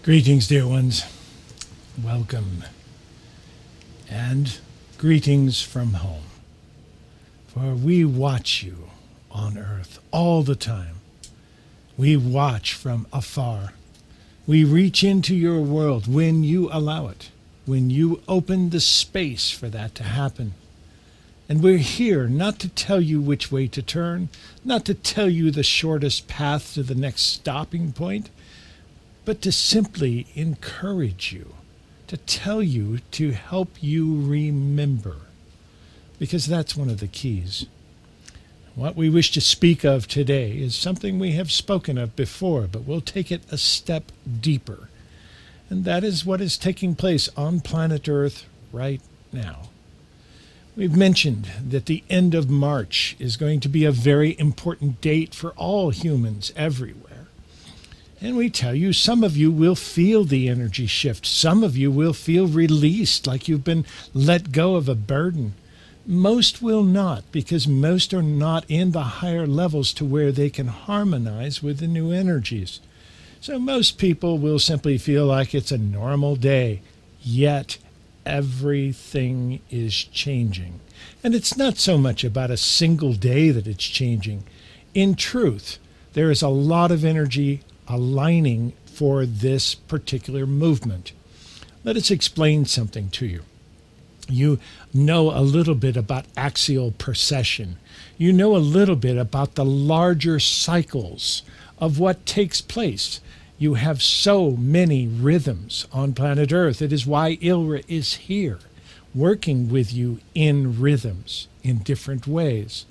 Greetings, dear ones. Welcome. And greetings from home. For we watch you on earth all the time. We watch from afar. We reach into your world when you allow it, when you open the space for that to happen. And we're here not to tell you which way to turn, not to tell you the shortest path to the next stopping point, but to simply encourage you, to tell you, to help you remember, because that's one of the keys. What we wish to speak of today is something we have spoken of before, but we'll take it a step deeper, and that is what is taking place on planet Earth right now. We've mentioned that the end of March is going to be a very important date for all humans everywhere. And we tell you, some of you will feel the energy shift. Some of you will feel released, like you've been let go of a burden. Most will not, because most are not in the higher levels to where they can harmonize with the new energies. So most people will simply feel like it's a normal day, yet everything is changing. And it's not so much about a single day that it's changing. In truth, there is a lot of energy aligning for this particular movement. Let us explain something to you. You know a little bit about axial precession. You know a little bit about the larger cycles of what takes place. You have so many rhythms on planet Earth. It is why ILRA is here, working with you in rhythms in different ways,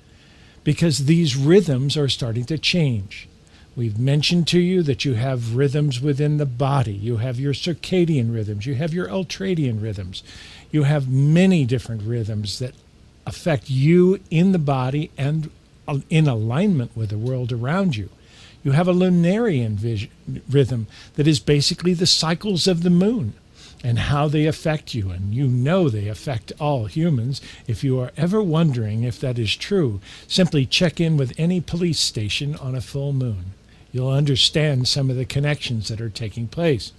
because these rhythms are starting to change. We've mentioned to you that you have rhythms within the body. You have your circadian rhythms. You have your ultradian rhythms. You have many different rhythms that affect you in the body and in alignment with the world around you. You have a lunarian rhythm that is basically the cycles of the moon and how they affect you. And you know they affect all humans. If you are ever wondering if that is true, simply check in with any police station on a full moon. You'll understand some of the connections that are taking place.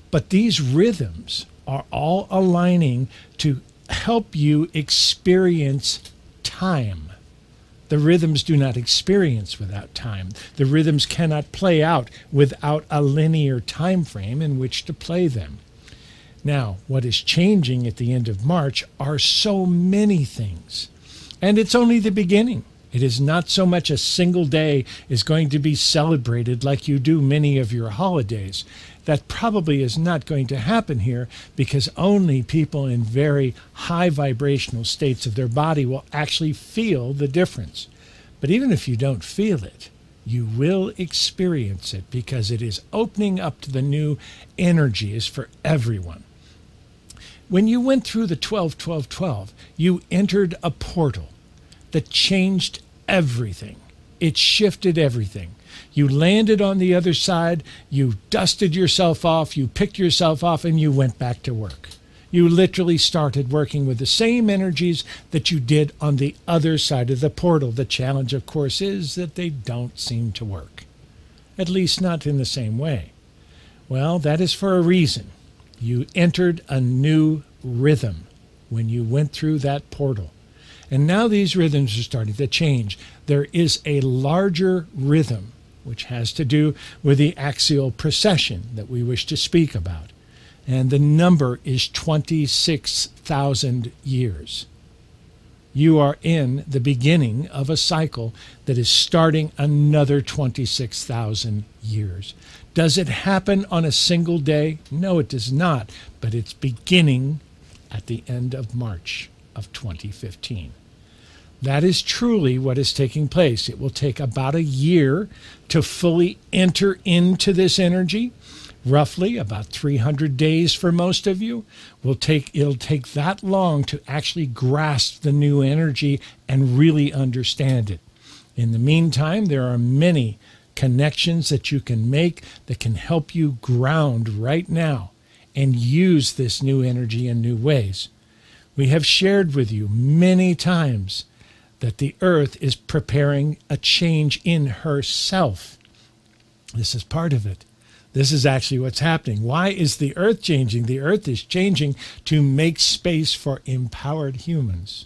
But these rhythms are all aligning to help you experience time. The rhythms do not experience without time. The rhythms cannot play out without a linear time frame in which to play them. Now, what is changing at the end of March are so many things, and it's only the beginning. It is not so much a single day is going to be celebrated like you do many of your holidays. That probably is not going to happen here, because only people in very high vibrational states of their body will actually feel the difference. But even if you don't feel it, you will experience it, because it is opening up to the new energies for everyone. When you went through the 12-12-12, you entered a portal that changed everything. It shifted everything. You landed on the other side, you dusted yourself off, you picked yourself off, and you went back to work. You literally started working with the same energies that you did on the other side of the portal. The challenge, of course, is that they don't seem to work, at least not in the same way. Well, that is for a reason. You entered a new rhythm when you went through that portal. And now these rhythms are starting to change. There is a larger rhythm, which has to do with the axial precession that we wish to speak about. And the number is 26,000 years. You are in the beginning of a cycle that is starting another 26,000 years. Does it happen on a single day? No, it does not. But it's beginning at the end of March of 2015. That is truly what is taking place. It will take about a year to fully enter into this energy. Roughly about 300 days for most of you. It'll take that long to actually grasp the new energy and really understand it. In the meantime, there are many connections that you can make that can help you ground right now and use this new energy in new ways. We have shared with you many times that the earth is preparing a change in herself. This is part of it. This is actually what's happening. Why is the earth changing? The earth is changing to make space for empowered humans.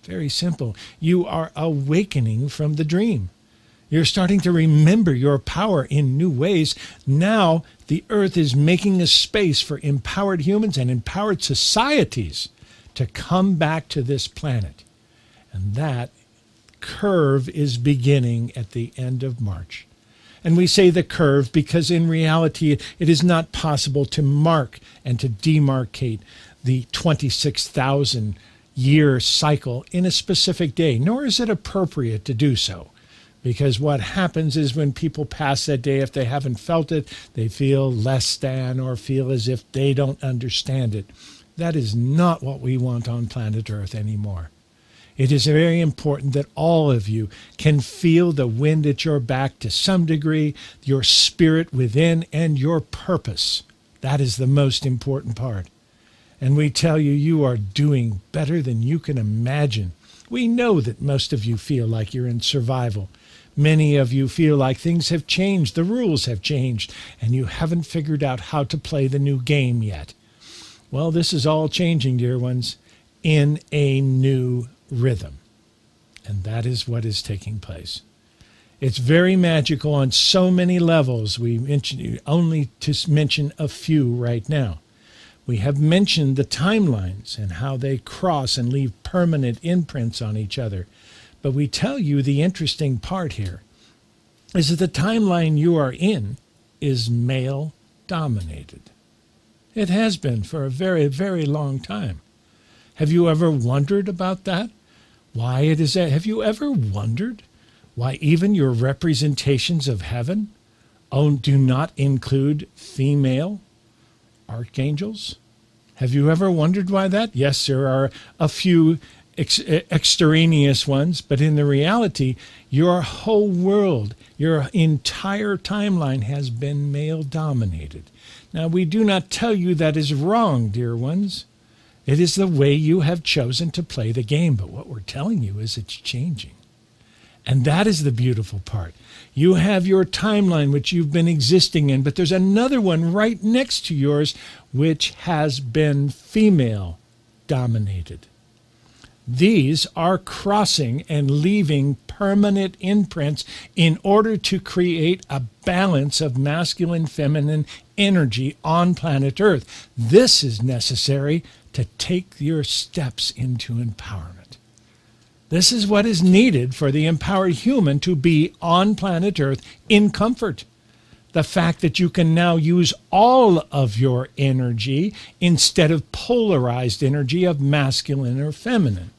Very simple. You are awakening from the dream. You're starting to remember your power in new ways. Now the earth is making a space for empowered humans and empowered societies to come back to this planet. And that curve is beginning at the end of March. And we say the curve because in reality it is not possible to mark and to demarcate the 26,000 year cycle in a specific day, nor is it appropriate to do so. Because what happens is when people pass that day, if they haven't felt it, they feel less than or feel as if they don't understand it. That is not what we want on planet Earth anymore. It is very important that all of you can feel the wind at your back to some degree, your spirit within, and your purpose. That is the most important part. And we tell you, you are doing better than you can imagine. We know that most of you feel like you're in survival. Many of you feel like things have changed, the rules have changed, and you haven't figured out how to play the new game yet. Well, this is all changing, dear ones, in a new rhythm. And that is what is taking place. It's very magical on so many levels. We mentioned only to mention a few right now. We have mentioned the timelines and how they cross and leave permanent imprints on each other. But we tell you the interesting part here is that the timeline you are in is male-dominated. It has been for a very, very long time. Have you ever wondered about that? Why it is that? Have you ever wondered why even your representations of heaven do not include female archangels? Have you ever wondered why that? Yes, there are a few extraneous ones, but in the reality, your whole world, your entire timeline has been male-dominated. Now, we do not tell you that is wrong, dear ones. It is the way you have chosen to play the game, but what we're telling you is it's changing. And that is the beautiful part. You have your timeline, which you've been existing in, but there's another one right next to yours, which has been female-dominated. These are crossing and leaving permanent imprints in order to create a balance of masculine-feminine energy on planet Earth. This is necessary to take your steps into empowerment. This is what is needed for the empowered human to be on planet Earth in comfort. The fact that you can now use all of your energy instead of polarized energy of masculine or feminine.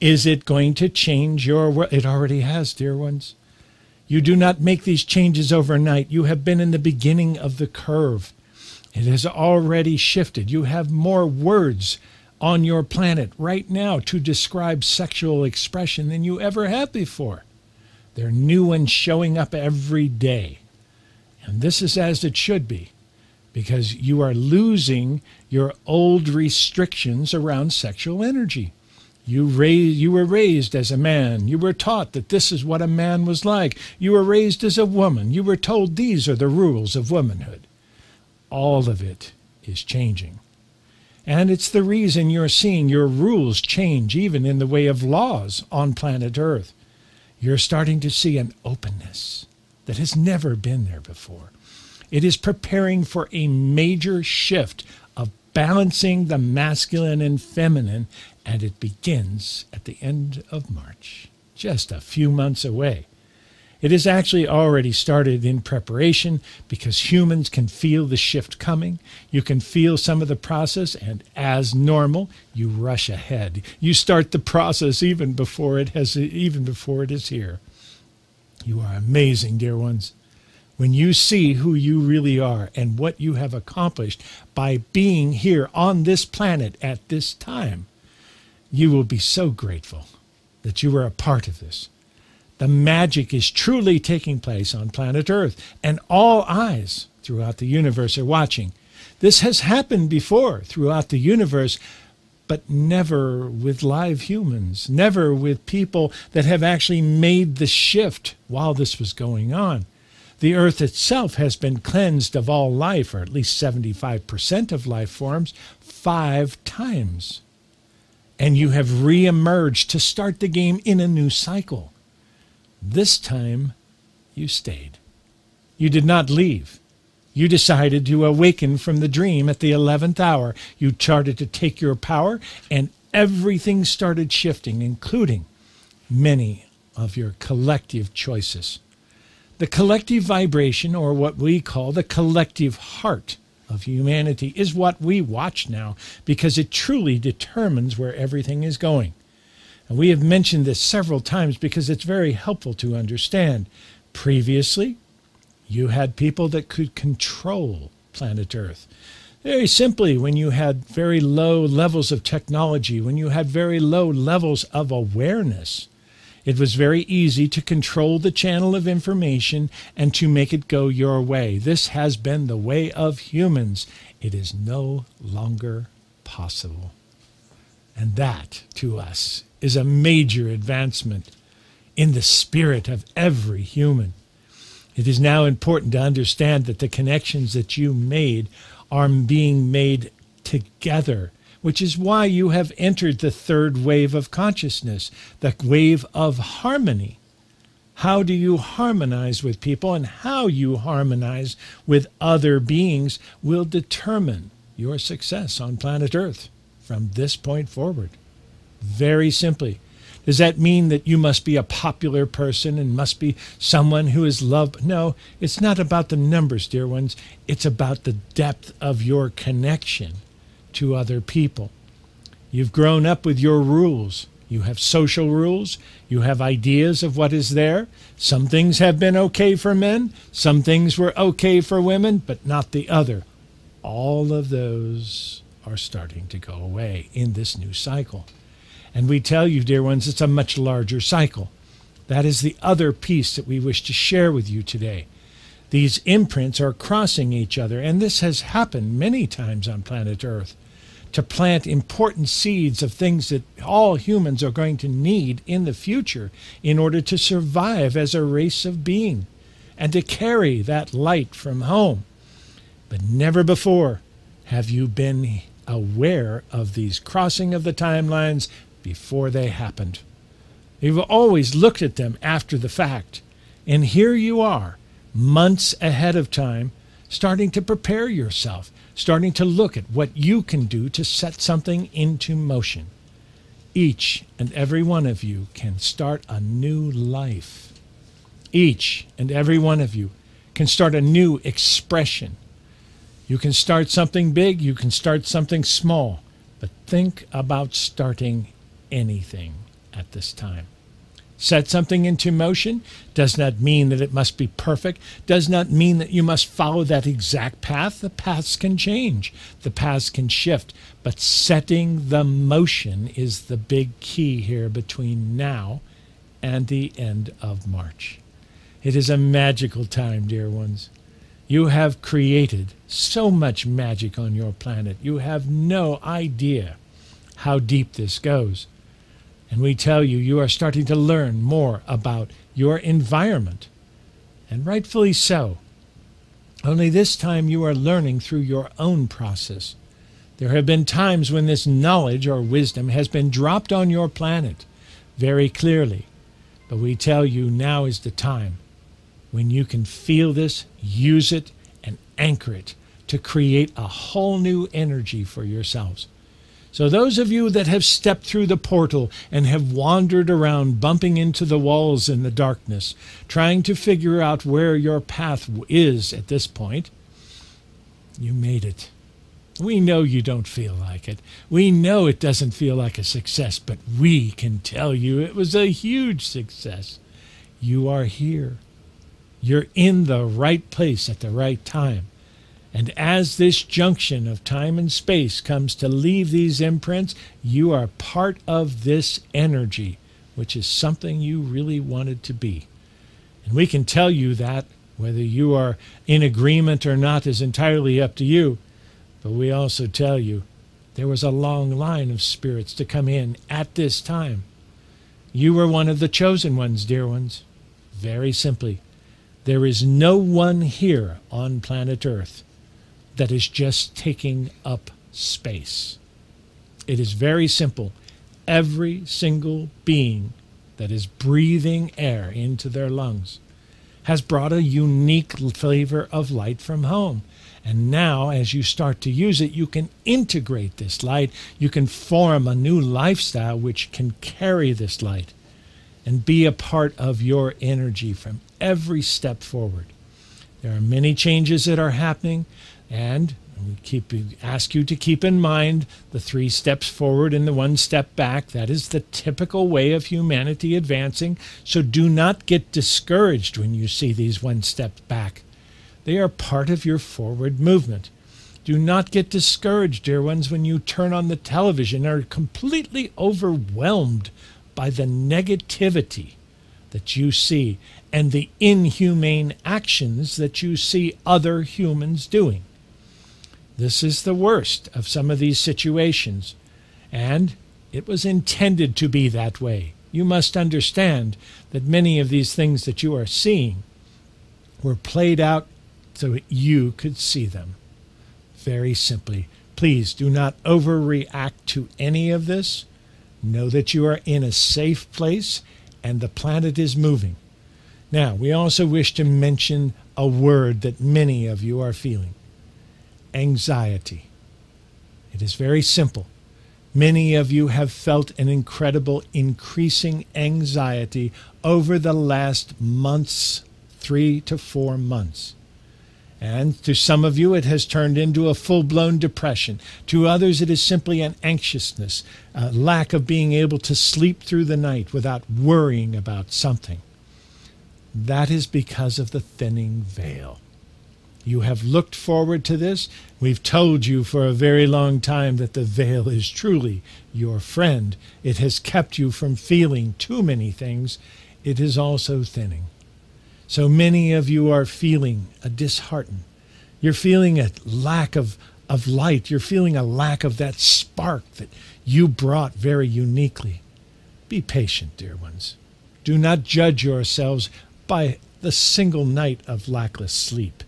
Is it going to change your world? It already has, dear ones. You do not make these changes overnight. You have been in the beginning of the curve. It has already shifted. You have more words on your planet right now to describe sexual expression than you ever have before. There are new ones showing up every day. And this is as it should be, because you are losing your old restrictions around sexual energy. You were raised as a man. You were taught that this is what a man was like. You were raised as a woman. You were told these are the rules of womanhood. All of it is changing. And it's the reason you're seeing your rules change even in the way of laws on planet Earth. You're starting to see an openness that has never been there before. It is preparing for a major shift of balancing the masculine and feminine, and it begins at the end of March, just a few months away. It has actually already started in preparation because humans can feel the shift coming. You can feel some of the process, and as normal, you rush ahead. You start the process even before it is here. You are amazing, dear ones. When you see who you really are and what you have accomplished by being here on this planet at this time, you will be so grateful that you were a part of this. The magic is truly taking place on planet Earth, and all eyes throughout the universe are watching. This has happened before throughout the universe, but never with live humans, never with people that have actually made the shift while this was going on. The earth itself has been cleansed of all life, or at least 75% of life forms, 5 times. And you have re-emerged to start the game in a new cycle. This time, you stayed. You did not leave. You decided to awaken from the dream at the 11th hour. You charted to take your power, and everything started shifting, including many of your collective choices. The collective vibration, or what we call the collective heart of humanity, is what we watch now, because it truly determines where everything is going. And we have mentioned this several times because it's very helpful to understand. Previously, you had people that could control planet Earth. Very simply, when you had very low levels of technology, when you had very low levels of awareness, it was very easy to control the channel of information and to make it go your way. This has been the way of humans. It is no longer possible. And that, to us, is a major advancement in the spirit of every human. It is now important to understand that the connections that you made are being made together, which is why you have entered the third wave of consciousness, the wave of harmony. How do you harmonize with people, and how you harmonize with other beings will determine your success on planet Earth from this point forward. Very simply. Does that mean that you must be a popular person and must be someone who is loved? No, it's not about the numbers, dear ones. It's about the depth of your connection to other people. You've grown up with your rules. You have social rules. You have ideas of what is there. Some things have been okay for men. Some things were okay for women, but not the other. All of those are starting to go away in this new cycle. And we tell you, dear ones, it's a much larger cycle. That is the other piece that we wish to share with you today. These imprints are crossing each other, and this has happened many times on planet Earth, to plant important seeds of things that all humans are going to need in the future in order to survive as a race of being and to carry that light from home. But never before have you been aware of these crossing of the timelines before they happened. You've always looked at them after the fact, and here you are, months ahead of time, starting to prepare yourself, starting to look at what you can do to set something into motion. Each and every one of you can start a new life. Each and every one of you can start a new expression. You can start something big, you can start something small, but think about starting anything at this time. Set something into motion does not mean that it must be perfect, does not mean that you must follow that exact path. The paths can change, the paths can shift, but setting the motion is the big key here between now and the end of March. It is a magical time, dear ones. You have created so much magic on your planet. You have no idea how deep this goes. And we tell you, you are starting to learn more about your environment, and rightfully so. Only this time you are learning through your own process. There have been times when this knowledge or wisdom has been dropped on your planet very clearly. But we tell you, now is the time when you can feel this, use it, and anchor it to create a whole new energy for yourselves. So those of you that have stepped through the portal and have wandered around, bumping into the walls in the darkness, trying to figure out where your path is at this point, you made it. We know you don't feel like it. We know it doesn't feel like a success, but we can tell you it was a huge success. You are here. You're in the right place at the right time. And as this junction of time and space comes to leave these imprints, you are part of this energy, which is something you really wanted to be. And we can tell you that, whether you are in agreement or not is entirely up to you. But we also tell you there was a long line of spirits to come in at this time. You were one of the chosen ones, dear ones. Very simply, There is no one here on planet Earth that is just taking up space. It is very simple. Every single being that is breathing air into their lungs has brought a unique flavor of light from home. And now, as you start to use it, you can integrate this light. You can form a new lifestyle which can carry this light and be a part of your energy from every step forward. There are many changes that are happening, and we ask you to keep in mind the 3 steps forward and the 1 step back. That is the typical way of humanity advancing. So do not get discouraged when you see these 1 step back. They are part of your forward movement. Do not get discouraged, dear ones, when you turn on the television and are completely overwhelmed by the negativity that you see and the inhumane actions that you see other humans doing. This is the worst of some of these situations, and it was intended to be that way. You must understand that many of these things that you are seeing were played out so that you could see them. Very simply, please do not overreact to any of this. Know that you are in a safe place and the planet is moving. Now, we also wish to mention a word that many of you are feeling. Anxiety. It is very simple. Many of you have felt an incredible increasing anxiety over the last months, 3 to 4 months. And to some of you, it has turned into a full-blown depression. To others, it is simply an anxiousness, a lack of being able to sleep through the night without worrying about something. That is because of the thinning veil. You have looked forward to this. We've told you for a very long time that the veil is truly your friend. It has kept you from feeling too many things. It is also thinning. So many of you are feeling disheartened. You're feeling a lack of light. You're feeling a lack of that spark that you brought very uniquely. Be patient, dear ones. Do not judge yourselves by the single night of lackless sleep.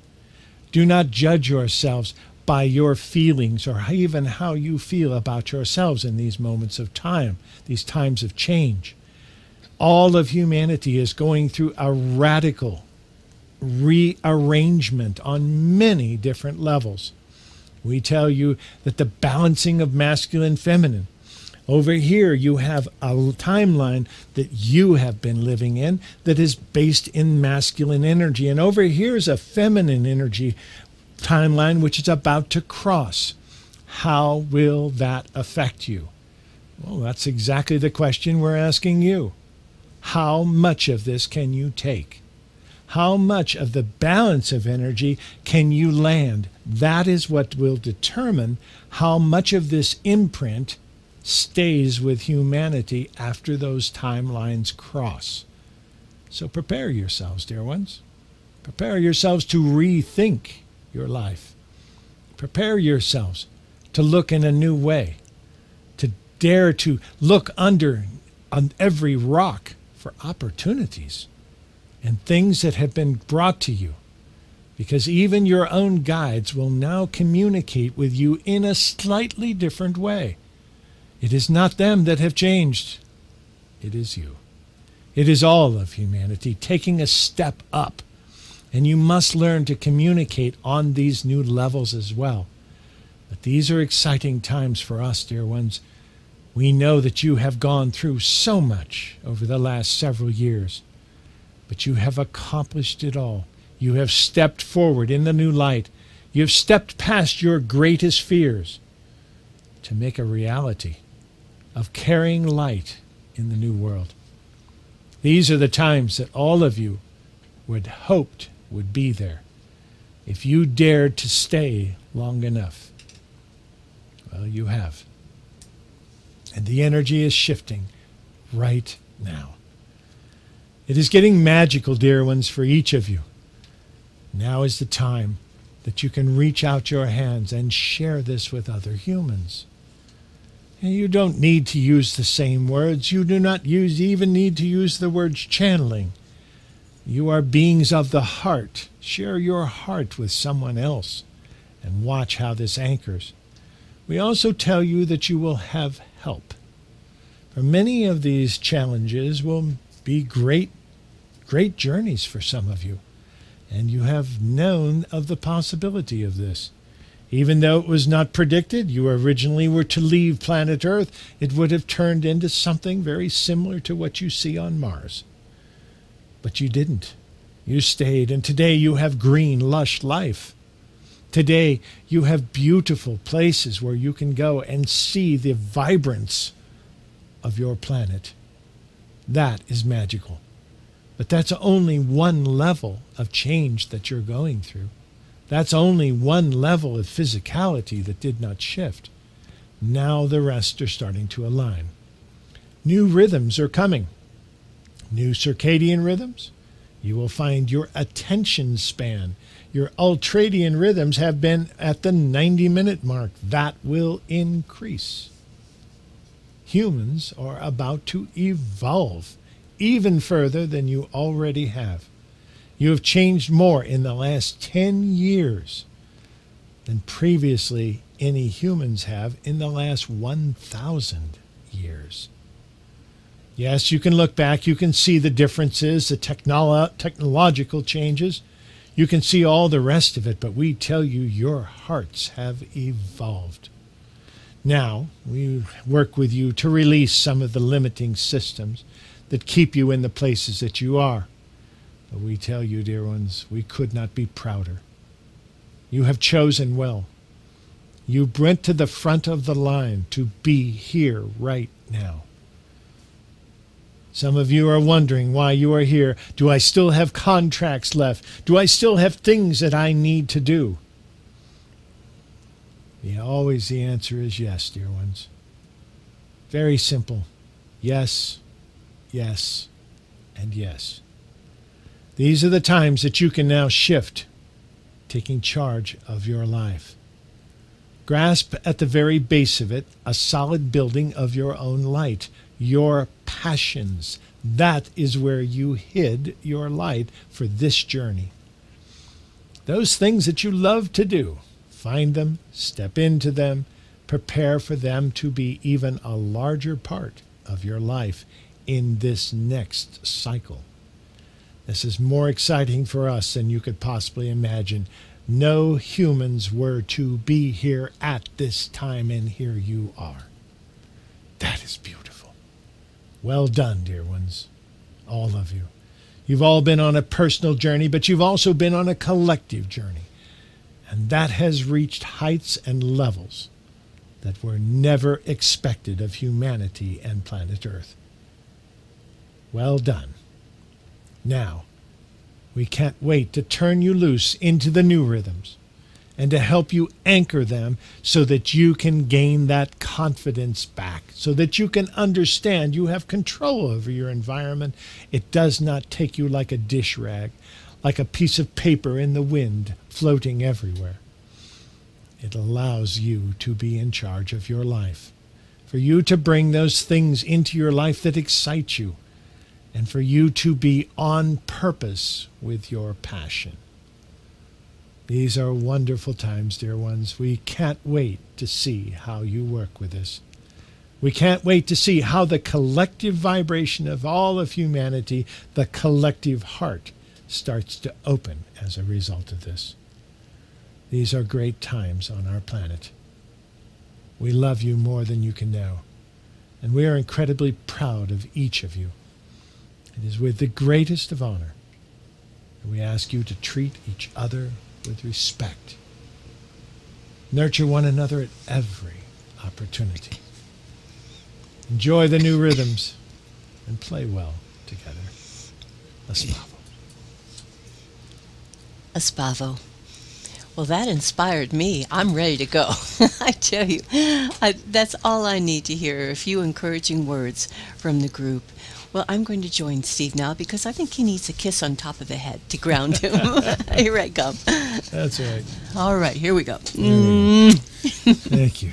Do not judge yourselves by your feelings or even how you feel about yourselves in these moments of time, these times of change. All of humanity is going through a radical rearrangement on many different levels. We tell you that the balancing of masculine and feminine. Over here you have a timeline that you have been living in that is based in masculine energy. And over here is a feminine energy timeline which is about to cross. How will that affect you? Well, that's exactly the question we're asking you. How much of this can you take? How much of the balance of energy can you land? That is what will determine how much of this imprint stays with humanity after those timelines cross. So prepare yourselves, dear ones. Prepare yourselves to rethink your life. Prepare yourselves to look in a new way, to dare to look under on every rock for opportunities and things that have been brought to you, because even your own guides will now communicate with you in a slightly different way. It is not them that have changed. It is you. It is all of humanity taking a step up, and you must learn to communicate on these new levels as well. But these are exciting times for us, dear ones. We know that you have gone through so much over the last several years, but you have accomplished it all. You have stepped forward in the new light. You have stepped past your greatest fears to make a reality of carrying light in the new world. These are the times that all of you would hoped would be there if you dared to stay long enough. Well, you have. And the energy is shifting right now. It is getting magical, dear ones, for each of you. Now is the time that you can reach out your hands and share this with other humans. And you don't need to use the same words. You do not even need to use the words channeling. You are beings of the heart. Share your heart with someone else and watch how this anchors. We also tell you that you will have help. For many of these challenges will be great journeys for some of you, and you have known of the possibility of this. Even though it was not predicted, you originally were to leave planet Earth, it would have turned into something very similar to what you see on Mars. But you didn't. You stayed, and today you have green, lush life. Today you have beautiful places where you can go and see the vibrance of your planet. That is magical. But that's only one level of change that you're going through. That's only one level of physicality that did not shift. Now the rest are starting to align. New rhythms are coming. New circadian rhythms. You will find your attention span. Your ultradian rhythms have been at the 90-minute mark. That will increase. Humans are about to evolve even further than you already have. You have changed more in the last 10 years than previously any humans have in the last 1,000 years. Yes, you can look back, you can see the differences, the technological changes. You can see all the rest of it, but we tell you your hearts have evolved. Now, we work with you to release some of the limiting systems that keep you in the places that you are. But we tell you, dear ones, we could not be prouder. You have chosen well. You went to the front of the line to be here right now. Some of you are wondering why you are here. Do I still have contracts left? Do I still have things that I need to do? Always the answer is yes, dear ones. Very simple. Yes, yes, and yes. These are the times that you can now shift, taking charge of your life. Grasp at the very base of it a solid building of your own light, your passions. That is where you hid your light for this journey. Those things that you love to do, find them, step into them, prepare for them to be even a larger part of your life in this next cycle. This is more exciting for us than you could possibly imagine. No humans were to be here at this time, and here you are. That is beautiful. Well done, dear ones, all of you. You've all been on a personal journey, but you've also been on a collective journey. And that has reached heights and levels that were never expected of humanity and planet Earth. Well done. Now, we can't wait to turn you loose into the new rhythms and to help you anchor them so that you can gain that confidence back, so that you can understand you have control over your environment. It does not take you like a dish rag, like a piece of paper in the wind floating everywhere. It allows you to be in charge of your life, for you to bring those things into your life that excite you, and for you to be on purpose with your passion. These are wonderful times, dear ones. We can't wait to see how you work with us. We can't wait to see how the collective vibration of all of humanity, the collective heart, starts to open as a result of this. These are great times on our planet. We love you more than you can know, and we are incredibly proud of each of you. It is with the greatest of honor that we ask you to treat each other with respect. Nurture one another at every opportunity. Enjoy the new rhythms and play well together. Aspavo. Aspavo. Well, that inspired me. I'm ready to go. I tell you, that's all I need to hear, a few encouraging words from the group. Well, I'm going to join Steve now because I think he needs a kiss on top of the head to ground him. Here I come. That's right. All right, here we go. Thank you.